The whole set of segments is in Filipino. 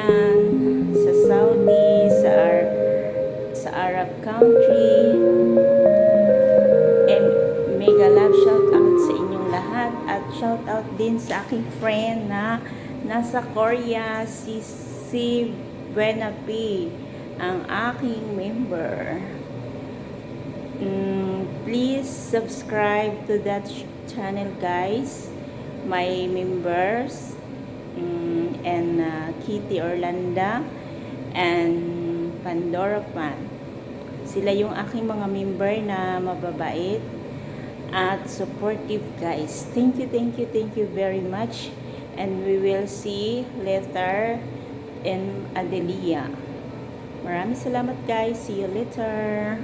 dyan, sa Saudi, sa Arab country. And mega love shout out sa inyong lahat at shout out din sa aking friend na nasa Korea, si Buena P, ang aking member. Please subscribe to that channel, guys. My members and Kitty Orlando and Pandora Fan. Sila yung aking mga member na mababait at supportive, guys. Thank you very much. And we will see later in Adelia. Maraming salamat, guys. See you later.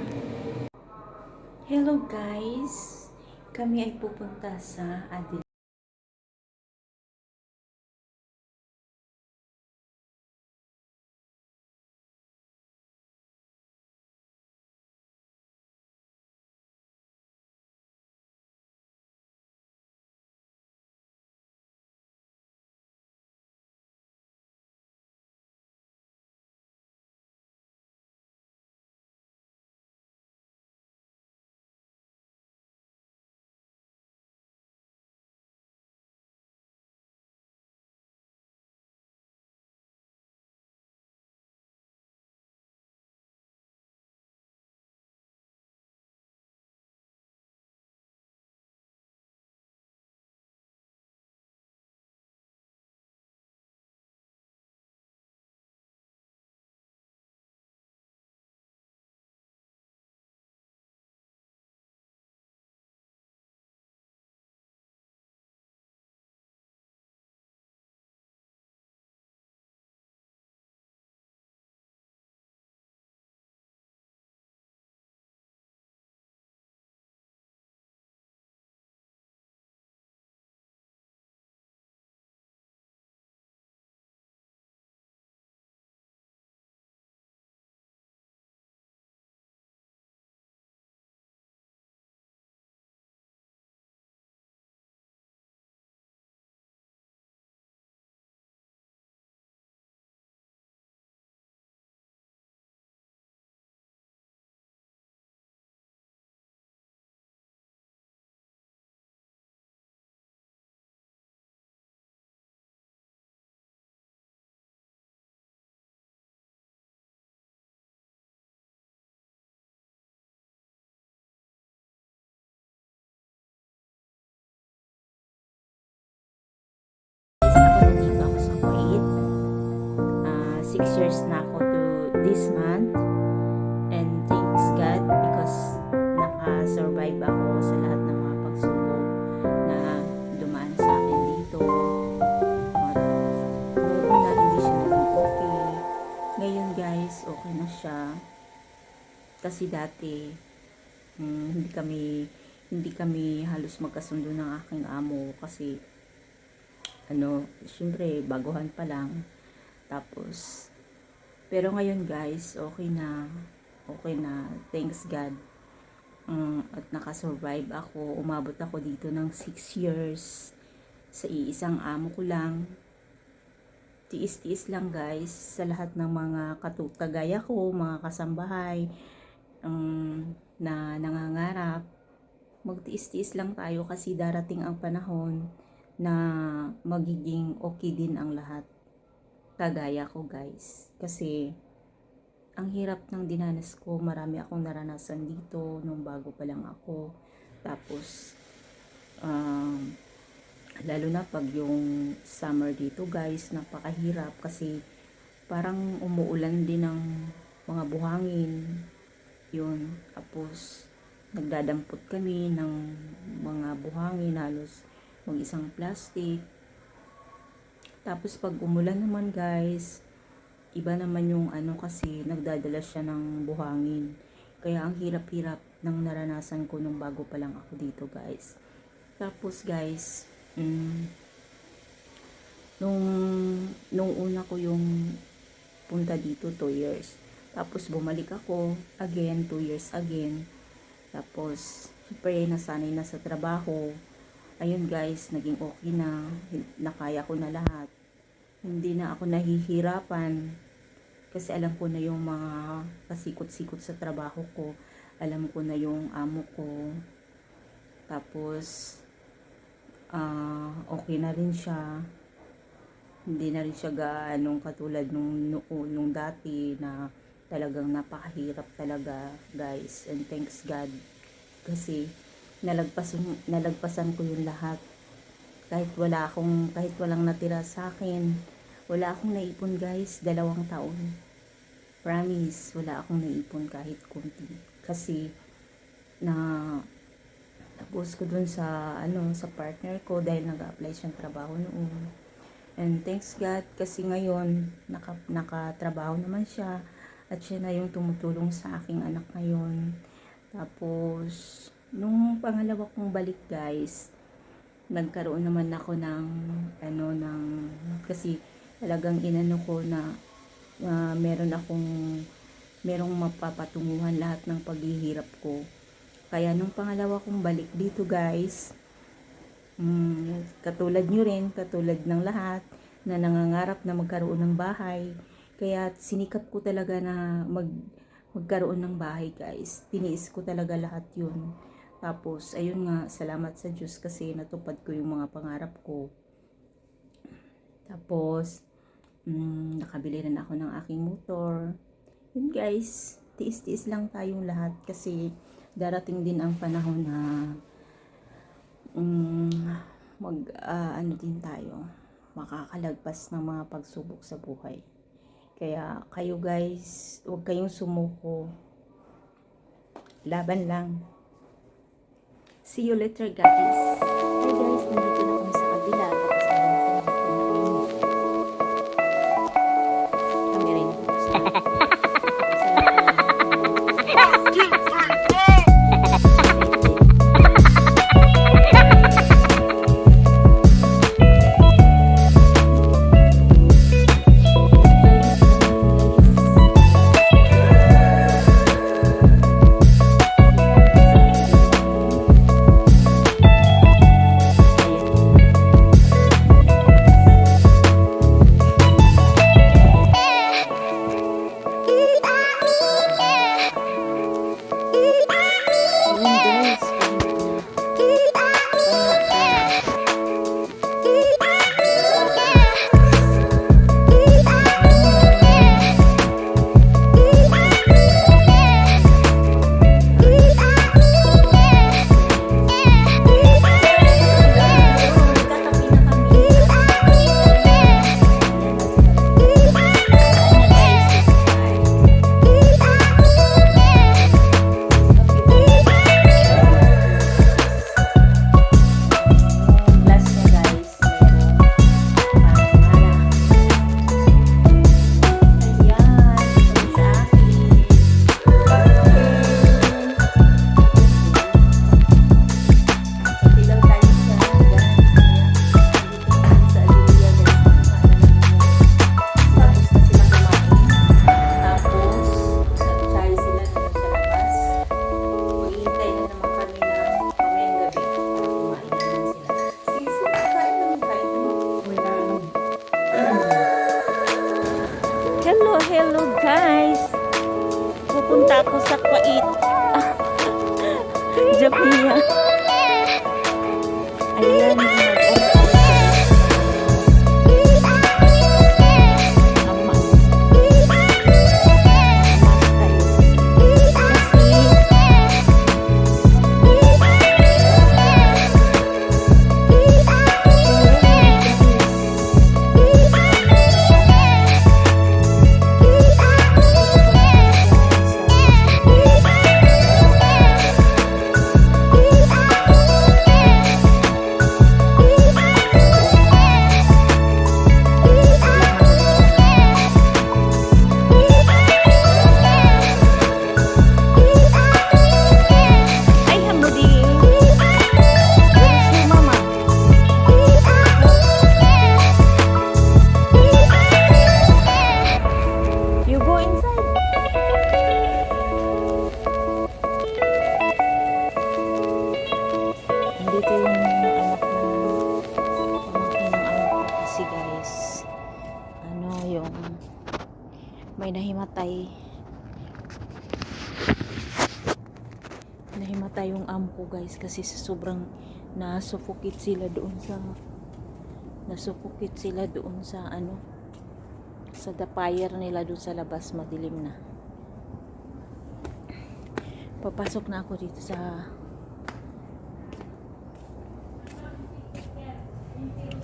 Hello, guys. Kami ay pupunta sa Adelia. Nandito ako sa Kuwait. 6 years na ako to this month. And thanks God because naka-survive ako sa lahat ng mga pagsubok na dumaan sa akin dito. Noon na hindi siya naging okay. Ngayon, guys, okay na siya. Kasi dati, hindi kami halos magkasundo ng aking amo kasi syempre baguhan pa lang. Tapos pero ngayon, guys, okay na, thanks God. At nakasurvive ako, umabot ako dito ng 6 years sa iisang amo ko lang. Tiis-tiis lang, guys, sa lahat ng mga kagaya ko, mga kasambahay na nangangarap. Magtiis-tiis lang tayo kasi darating ang panahon na magiging okay din ang lahat. Kagaya ko, guys. Kasi ang hirap ng dinanas ko, marami akong naranasan dito nung bago pa lang ako. Tapos lalo na pag yung summer dito, guys, napakahirap kasi parang umuulan din ng mga buhangin. Yun. Tapos nagdadampot kami ng mga buhangin, halos mag-isang plastic. Tapos pag umulan naman, guys, iba naman yung kasi nagdadala siya ng buhangin. Kaya ang hirap-hirap ng naranasan ko nung bago pa lang ako dito, guys. Tapos, guys, nung una ko yung punta dito, 2 years. Tapos bumalik ako again, 2 years again. Tapos syempre nasanay na sa trabaho. Ayun, guys, naging okay na, nakaya ko na lahat. hindi na ako nahihirapan kasi alam ko na yung mga pasikot-sikot sa trabaho ko, alam ko na yung amo ko, tapos okay na rin siya, hindi na rin siya gaanong katulad nung dati na talagang napakahirap talaga guys. And thanks God kasi nalagpasan ko yung lahat. Kahit walang natira sa akin, wala akong naipon guys, 2 taon. Promise, wala akong naipon kahit kunti. Kasi tapos ko dun sa sa partner ko dahil nag-apply siyang trabaho noon. And thanks God kasi ngayon nakatrabaho naman siya at siya na yung tumutulong sa aking anak ngayon. Tapos nung pangalawa kong balik guys, nagkaroon naman ako ng kasi talagang inano ko na merong mapapatunguhan lahat ng paghihirap ko. Kaya nung pangalawa kong balik dito guys, katulad nyo rin, katulad ng lahat na nangangarap na magkaroon ng bahay, kaya sinikap ko talaga na magkaroon ng bahay guys. Tiniis ko talaga lahat yun. Tapos ayun nga, salamat sa Diyos kasi natupad ko yung mga pangarap ko. Tapos nakabili rin ako ng aking motor. Yun guys, tiis-tiis lang tayong lahat kasi darating din ang panahon na din tayo, makakalagpas ng mga pagsubok sa buhay. Kaya kayo guys, huwag kayong sumuko, laban lang. See you later guys. Hey guys, nandito na kami sa kabila. Kami rin. Hello guys, pupunta ako sa Kuwait. Japia. Ayan. may nahimatay yung amo ko guys, kasi sa sobrang nasuffocate sila doon sa ano, sa the fire nila doon sa labas, madilim na. Papasok na ako dito sa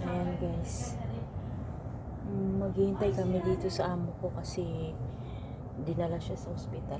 ayan guys, maghihintay kami dito sa amo ko kasi dinala siya sa ospital.